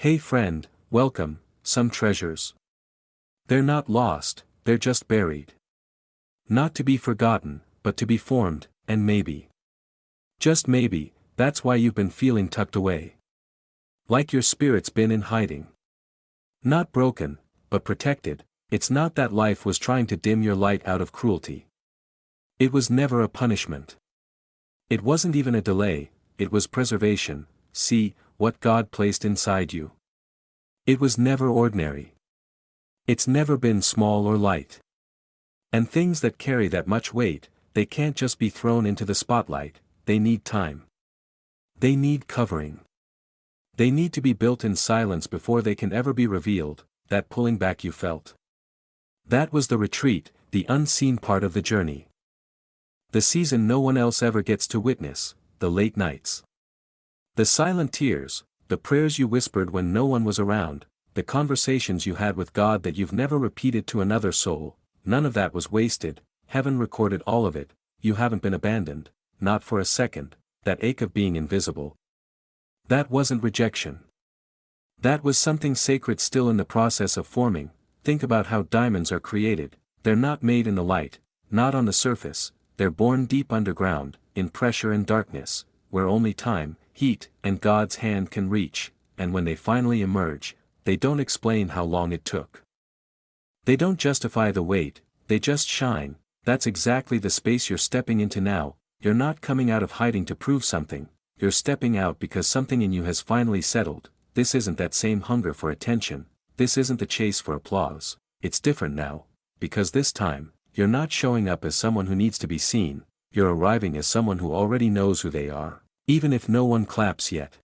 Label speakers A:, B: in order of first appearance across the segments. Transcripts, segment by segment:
A: Hey friend, welcome. Some treasures. They're not lost, they're just buried. Not to be forgotten, but to be formed, and maybe. Just maybe, that's why you've been feeling tucked away. Like your spirit's been in hiding. Not broken, but protected. It's not that life was trying to dim your light out of cruelty. It was never a punishment. It wasn't even a delay, it was preservation. See, what God placed inside you. It was never ordinary. It's never been small or light. And things that carry that much weight, they can't just be thrown into the spotlight, they need time. They need covering. They need to be built in silence before they can ever be revealed. That pulling back you felt. That was the retreat, the unseen part of the journey. The season no one else ever gets to witness, the late nights. The silent tears, the prayers you whispered when no one was around, the conversations you had with God that you've never repeated to another soul, none of that was wasted. Heaven recorded all of it. You haven't been abandoned, not for a second. That ache of being invisible. That wasn't rejection. That was something sacred still in the process of forming. Think about how diamonds are created. They're not made in the light, not on the surface, they're born deep underground, in pressure and darkness, where only time, heat, and God's hand can reach, and when they finally emerge, they don't explain how long it took. They don't justify the wait, they just shine. That's exactly the space you're stepping into now. You're not coming out of hiding to prove something, you're stepping out because something in you has finally settled. This isn't that same hunger for attention, this isn't the chase for applause, it's different now, because this time, you're not showing up as someone who needs to be seen, you're arriving as someone who already knows who they are, even if no one claps yet.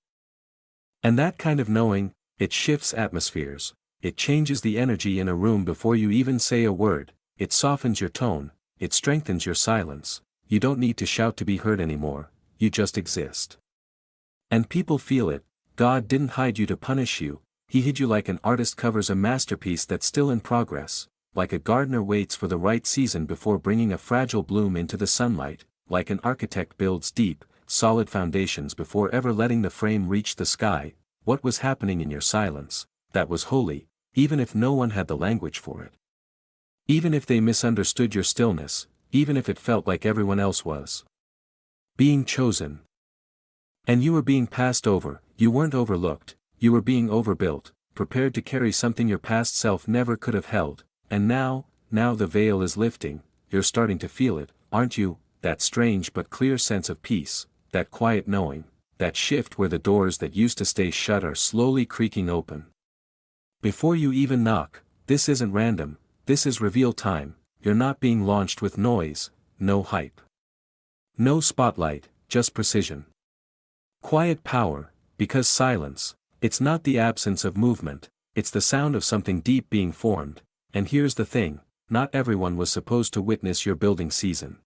A: And that kind of knowing, it shifts atmospheres, it changes the energy in a room before you even say a word, it softens your tone, it strengthens your silence. You don't need to shout to be heard anymore, you just exist. And people feel it. God didn't hide you to punish you, He hid you like an artist covers a masterpiece that's still in progress, like a gardener waits for the right season before bringing a fragile bloom into the sunlight, like an architect builds deep, solid foundations before ever letting the frame reach the sky. What was happening in your silence, that was holy, even if no one had the language for it. Even if they misunderstood your stillness, even if it felt like everyone else was being chosen. And you were being passed over, you weren't overlooked, you were being overbuilt, prepared to carry something your past self never could have held, and now the veil is lifting, you're starting to feel it, aren't you, that strange but clear sense of peace, that quiet knowing, that shift where the doors that used to stay shut are slowly creaking open. Before you even knock, this isn't random, this is reveal time. You're not being launched with noise, no hype. No spotlight, just precision. Quiet power, because silence, it's not the absence of movement, it's the sound of something deep being formed. And here's the thing, not everyone was supposed to witness your building season.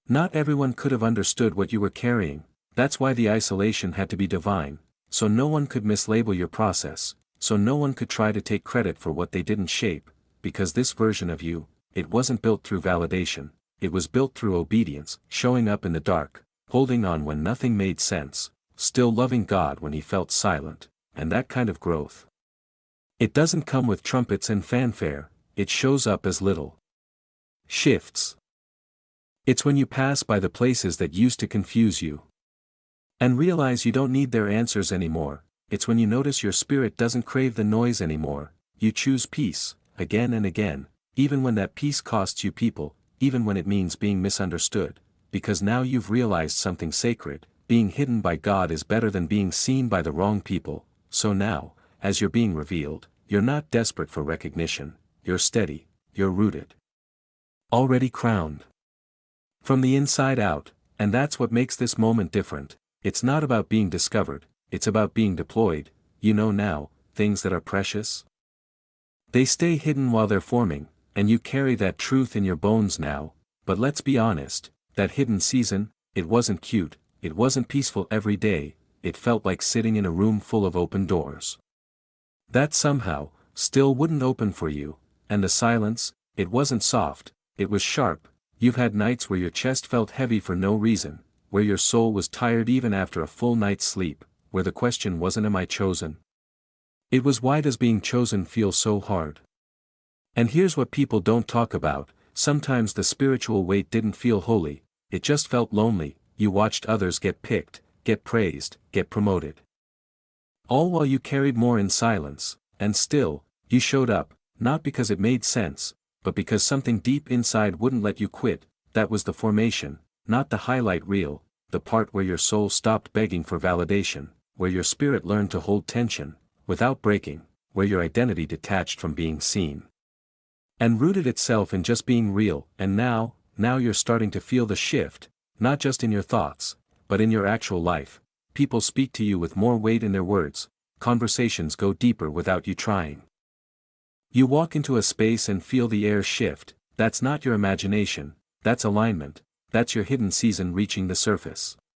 A: Not everyone could have understood what you were carrying, that's why the isolation had to be divine, so no one could mislabel your process, so no one could try to take credit for what they didn't shape, because this version of you, it wasn't built through validation, it was built through obedience, showing up in the dark, holding on when nothing made sense, still loving God when He felt silent, and that kind of growth. It doesn't come with trumpets and fanfare, it shows up as little shifts. It's when you pass by the places that used to confuse you, and realize you don't need their answers anymore. It's when you notice your spirit doesn't crave the noise anymore, you choose peace, again and again. Even when that peace costs you people, even when it means being misunderstood, because now you've realized something sacred, being hidden by God is better than being seen by the wrong people, so now, as you're being revealed, you're not desperate for recognition, you're steady, you're rooted. Already crowned. From the inside out, and that's what makes this moment different, it's not about being discovered, it's about being deployed. You know now, things that are precious? They stay hidden while they're forming. And you carry that truth in your bones now, but let's be honest, that hidden season, it wasn't cute, it wasn't peaceful every day, it felt like sitting in a room full of open doors. That somehow, still wouldn't open for you, and the silence, it wasn't soft, it was sharp. You've had nights where your chest felt heavy for no reason, where your soul was tired even after a full night's sleep, where the question wasn't am I chosen? It was why does being chosen feel so hard? And here's what people don't talk about, sometimes the spiritual weight didn't feel holy, it just felt lonely. You watched others get picked, get praised, get promoted. All while you carried more in silence, and still, you showed up, not because it made sense, but because something deep inside wouldn't let you quit. That was the formation, not the highlight reel, the part where your soul stopped begging for validation, where your spirit learned to hold tension, without breaking, where your identity detached from being seen and rooted itself in just being real. And now you're starting to feel the shift, not just in your thoughts, but in your actual life. People speak to you with more weight in their words, conversations go deeper without you trying. You walk into a space and feel the air shift. That's not your imagination, that's alignment, that's your hidden season reaching the surface.